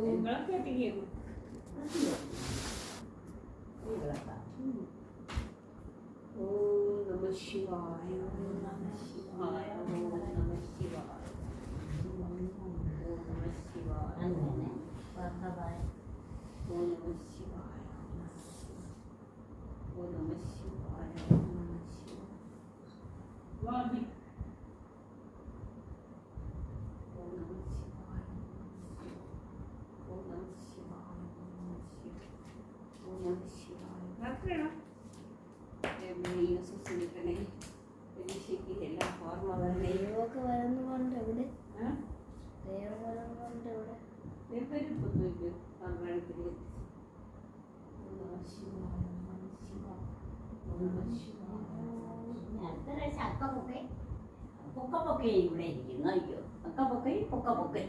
നിങ്ങളൊക്കെ എത്തിക്കുന്നു ഓം നമ ശിവായ ഓം നമ ശിവായ ഓം നമ ശിവായ ഓം നമ ശിവായ അങ്ങനെ വർദ്ധവായ ഓം നമ ശിവായ ഓം നമ ശിവായ ഓം നമ ശിവായ വാമി ഓം നമ ശിവായ ഓം നമ ശിവായ ഓം നമ ശിവായ രാത്രിയാണോ സുഖിക്കണേ പരീക്ഷയ്ക്ക് എല്ലാം ഓർമ്മ വരണേ ദൈവമൊക്കെ വരുന്നുകൊണ്ട് എവിടെ ദൈവം വരുന്നുകൊണ്ട് എവിടെ എപ്പോഴും പങ്കെടുപ്പിൽ അടുത്ത പ്രാവശ്യം അക്ക പൊക്കെ ഇവിടെ ഇരിക്കുന്നു. അയ്യോ അക്ക പൊക്കെ പൊക്ക പൊക്കെ